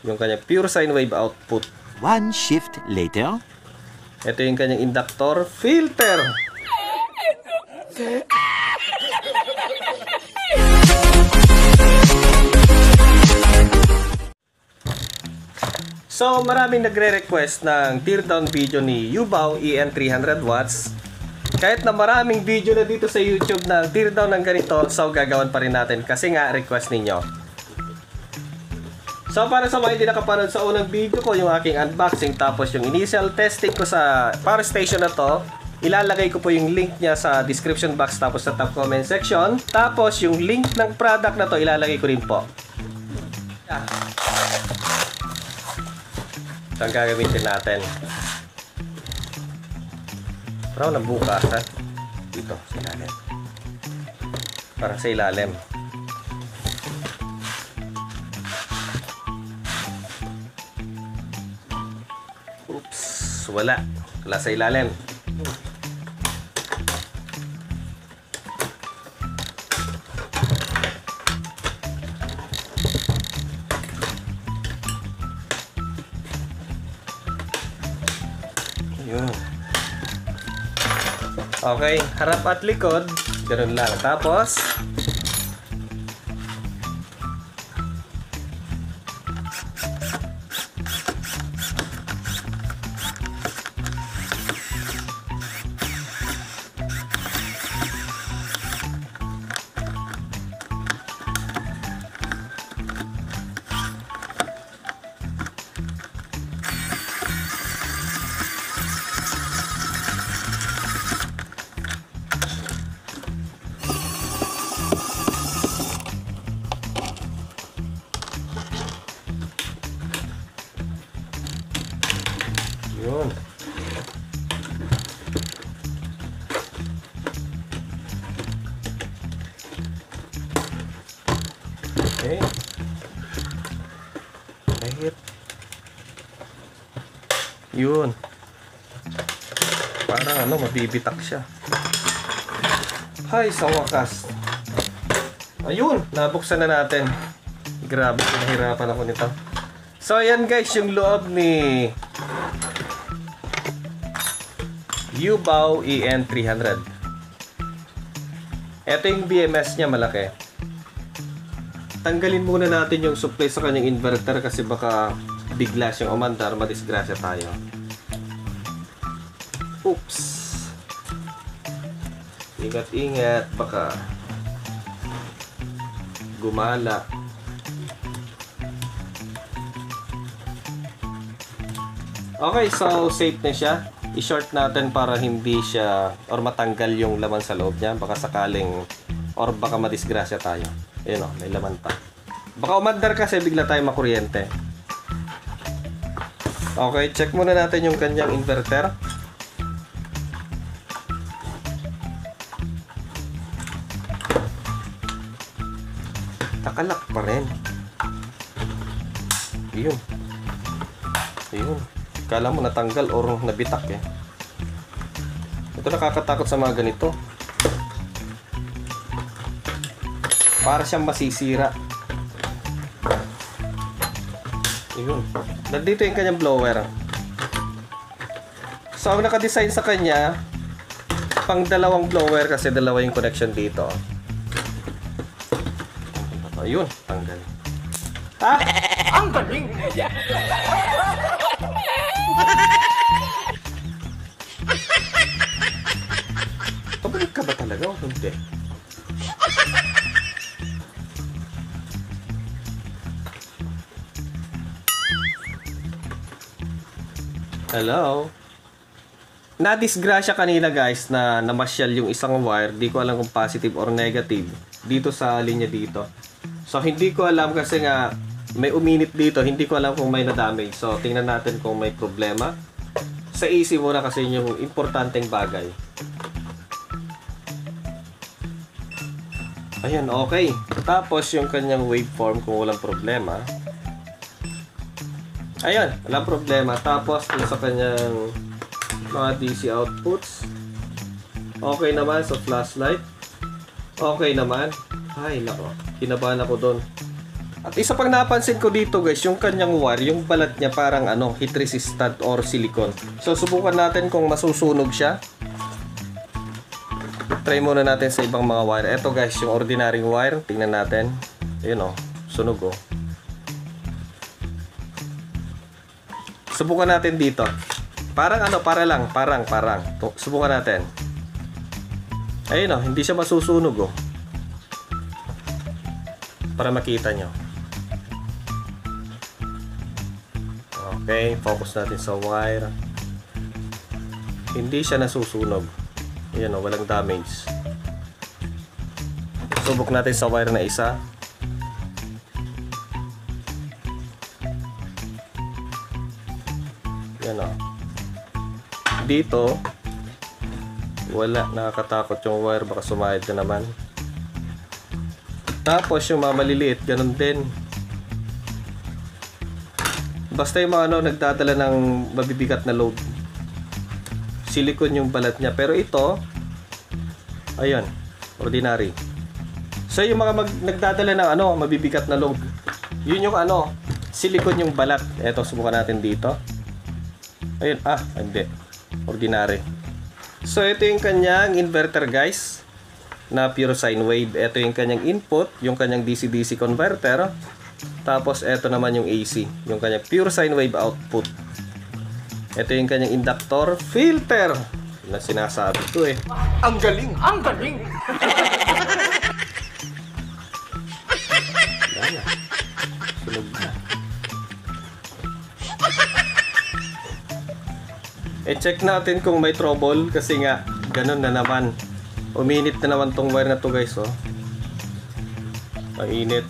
yung kanyang pure sine wave output. One shift later. Ito yung kanyang inductor filter. So, maraming nagre-request ng teardown video ni Yubao EN 300 watts. Kahit na maraming video na dito sa YouTube na teardown ng ganito, so gagawan pa rin natin kasi nga request ninyo. So, para sa mga hindi nakapanood sa unang video ko, yung aking unboxing tapos yung initial testing ko sa power station na to, ilalagay ko po yung link niya sa description box tapos sa top comment section. Tapos yung link ng product na to ilalagay ko rin po. Ito ang gagamitin natin. Parang nabukas ha. Dito sa ilalim. Parang sa ilalim. Oops, wala. Wala sa ilalim. Yun. Okay, harap at likod. Ganun lang. Tapos yun. Okay. Lahit. Yun. Parang ano, mabibitak siya. Hay, sa wakas. Ayun, nabuksan na natin. Grabe, nahirapan ako nito. So, ayan guys, yung loob ni Yubao EN 300. Ito yung BMS niya, malaki. Tanggalin muna natin yung supply sa kanyang inverter kasi baka bigla siyang umandar, madisgrasya tayo. Oops. Ingat-ingat, baka gumala. Okay, so safe na siya. I-short natin para hindi siya or matanggal yung laman sa loob niya. Baka sakaling or baka madisgrasya tayo. Ayun o, may laman pa. Baka umandar kasi bigla tayo makuryente. Okay, check muna natin yung kanyang inverter. Nakalak pa rin. Ayun. Ayun. Kala mo natanggal or nabitak eh. Ito nakakatakot sa mga ganito. Para siyang masisira. Ayun. Nandito yung kanyang blower. So, ang nakadesign sa kanya, pang dalawang blower kasi dalawa yung connection dito. Ayun, tanggal. Ah! Ang galing! Pabalik ka ba talaga o hindi? Hello? Na-disgrasya kanina guys na namasyal yung isang wire. Di ko alam kung positive or negative dito sa linya dito. So hindi ko alam kasi nga may uminit dito. Hindi ko alam kung may na-damage. So tingnan natin kung may problema. Sa AC muna kasi yung importanteng bagay. Ayan, okay. Tapos yung kanyang waveform kung walang problema. Ayan, walang problema. Tapos yung sa kanyang mga DC outputs. Okay naman sa flashlight. Okay naman. Ay, nako. Kinabahan ako doon. At isa pang napansin ko dito guys, yung kanyang wire, yung balat niya parang ano, heat resistant or silicone. So subukan natin kung masusunog siya. Try muna natin sa ibang mga wire. Ito guys, yung ordinary wire, tingnan natin. Ayun oh, sunog oh. Subukan natin dito. Parang ano, parang. Subukan natin. Ayun oh, hindi siya masusunog oh. Para makita nyo. Okay, focus natin sa wire. Hindi siya nasusunog. Ayan o, walang damage. Subok natin sa wire na isa. Ayan o. Dito, wala, nakakatakot yung wire. Baka sumahid na naman. Tapos yung mga maliliit, ganun din. Basta yung mga ano, nagdadala ng mabibigat na load. Silicone yung balat niya. Pero ito, ayun, ordinary. So yung mga nagdadala ng ano, mabibigat na load, yun yung ano, silicone yung balat. Eto, subukan natin dito. Ayun, hindi. Ordinary. So ito yung kanyang inverter guys, na pure sine wave. Ito yung kanyang input, yung kanyang DC-DC converter. Tapos ito naman yung AC, yung kanyang pure sine wave output. Ito yung kanyang inductor filter na sinasabi ko eh. Ang galing! Ang galing! Wala. Sunog na. E-check natin kung may trouble kasi nga ganun na naman. Uminit na naman tong wire na to guys oh. Mainit.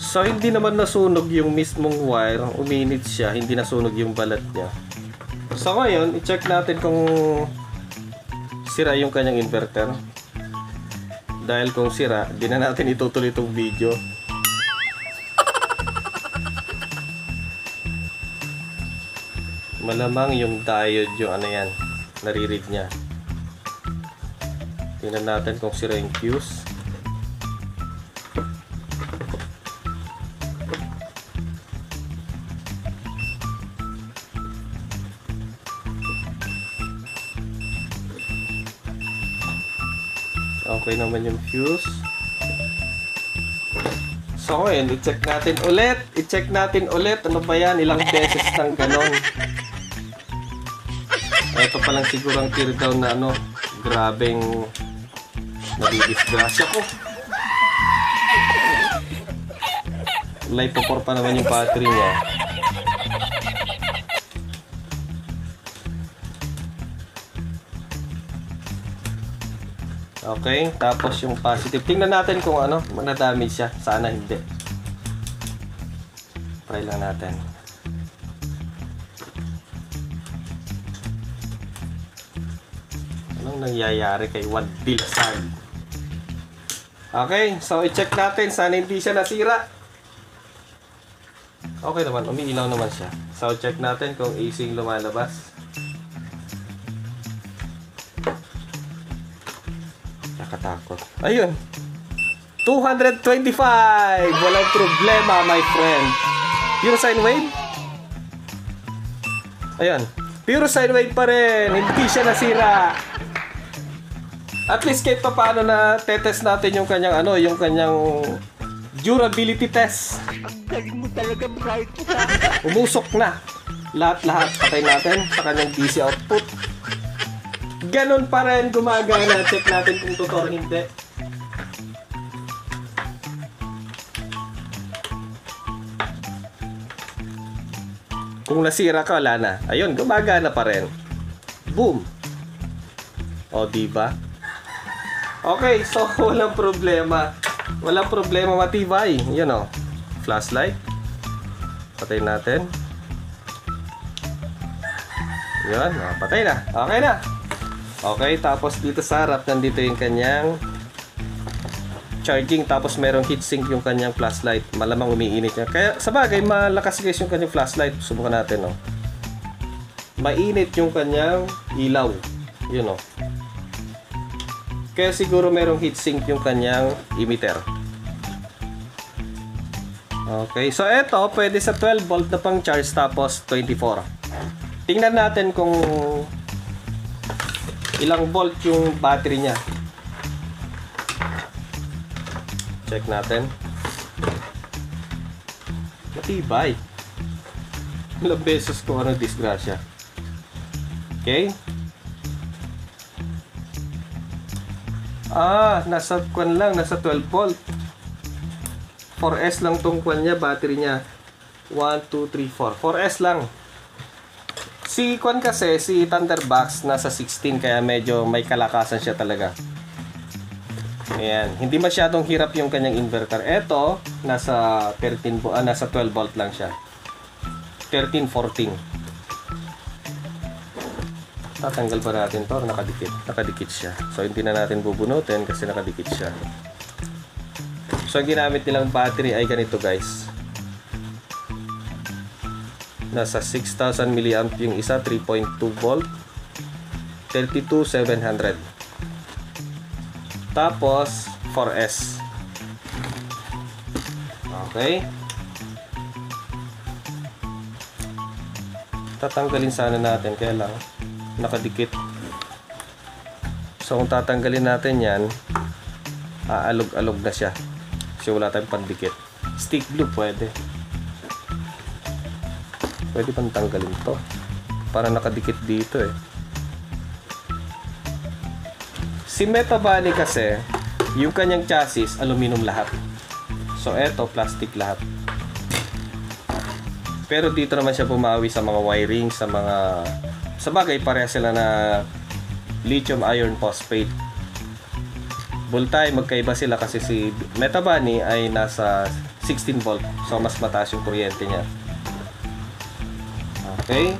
So hindi naman nasunog yung mismong wire, uminit siya, hindi nasunog yung balat niya. So ngayon, i-check natin kung sira yung kanyang inverter. Dahil kung sira, di na natin itutuloy itong video. Malamang yung diode yung ano yan, nariread niya. Tingnan natin kung sira yung fuse. Okay naman yung fuse. So ngayon, i-check natin ulit. Ano ba yan? Ilang beses ng ganon. Ito palang siguro ang tear down na ano. Grabeng nadidisgrasya ko. Life 4 pa naman yung battery niya. Okay, tapos yung positive. Tingnan natin kung ano, na-damage siya. Sana hindi. Try lang natin. Anong nangyayari kay Wad Bilsag? Okay, so i-check natin. Sana hindi siya nasira. Okay naman, umiilaw naman siya. So check natin kung AC yung lumalabas. Nakatakot. Ayun. 225! Walang problema, my friend. Pure sine wave? Ayun. Pure sine wave pa rin. Hindi siya nasira. At least kahit pa paano na tetest natin yung kanyang ano, yung kanyang durability test. Ang galing mo talaga, bright. Umusok na. Lahat-lahat patay natin sa kanyang DC output. Ganon pa rin gumagana. Check natin kung totoo o hindi. Kung nasira ka, wala na. Ayun, gumagana pa rin. Boom! O, diba? Okay, so walang problema. Walang problema, matibay. Yan o. Flashlight. Patay natin. Yan, patay na. Okay na. Okay, tapos dito sa harap, nandito yung kanyang charging. Tapos merong heatsink yung kanyang flashlight. Malamang umiinit niya. Kaya, sa bagay, malakas guys yung kanyang flashlight. Subukan natin, no. Mainit yung kanyang ilaw. Yun, no. Kaya siguro merong heatsink yung kanyang emitter. Okay, so ito pwede sa 12 volt na pang charge tapos 24. Tingnan natin kung ilang volt yung battery niya. Check natin. Matibay. Ilang beses ko disgrasya. Okay. Nasa 12 volt. 4S lang tong kwan niya, battery niya. 1, 2, 3, 4. 4S lang. Si kwan kasi, si Thunderbox, nasa 16 kaya medyo may kalakasan siya talaga. Ayan. Hindi masyadong hirap yung kanyang inverter. Ito, nasa 12 volt lang siya. 13, 14. Tatanggal pa natin to, nakadikit siya. So hindi na natin bubunutin kasi nakadikit siya. So ang ginamit nilang battery ay ganito guys. Nasa 6,000 mAh yung isa, 3.2 volt, 32,700. Tapos 4S. Okay. Tatanggalin sana natin, kaya lang nakadikit. So kung tatanggalin natin yan, aalog-alog na siya kasi wala tayong pandikit. Stick glue pwede pang tanggalin to para nakadikit dito eh. Si Metabani kasi yung kanyang chassis aluminum lahat, so eto plastic lahat. Pero dito naman siya bumawi sa mga wiring, sa bagay pareha sila na lithium iron phosphate. Voltage magkaiba sila kasi si Metabani ay nasa 16 volt, so mas mataas yung kuryente niya. Okay.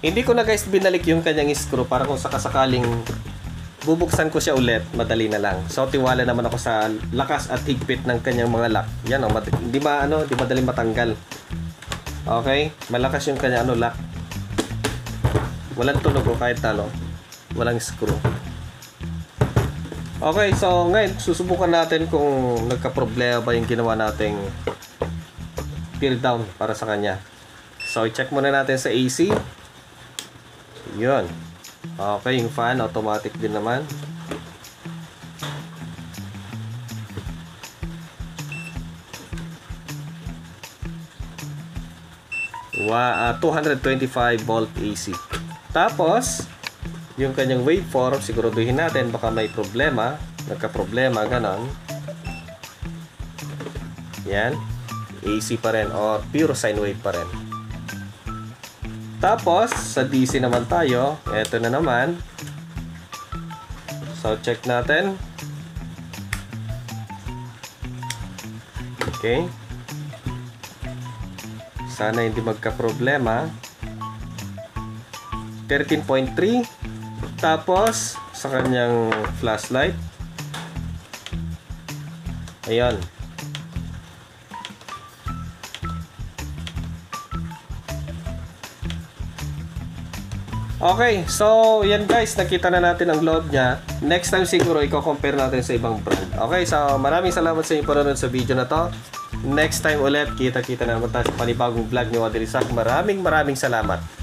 Hindi ko na guys binalik yung kanyang screw para kung sakasakaling bubuksan ko siya ulit, madali na lang. So tiwala naman ako sa lakas at higpit ng kanyang mga lock. Yan hindi madaling matanggal. Okay, malakas yung kanyang lock. Walang tunog kahit walang screw. Okay, so ngayon susubukan natin kung nagka-problema ba yung ginawa nating tear down para sa kanya. So i-check muna natin sa AC. Yun. Okay, yung fan automatic din naman. Wow, 225 volt AC. Tapos yung kanyang waveform, siguraduhin natin baka may problema, nagka-problema, ganon. Yan, AC pa rin o pure sine wave pa rin. Tapos sa DC naman tayo, eto na naman. So check natin. Okay, sana hindi magka-problema. 13.3. Tapos sa kanyang flashlight, ayan. Okay, so yan guys, nakita na natin ang loob niya. Next time siguro i-compare natin sa ibang brand. Okay, so maraming salamat sa inyo panonood sa video na to. Next time ulit, kita-kita na naman tayo sa panibagong vlog ni Wadrisak. Maraming salamat.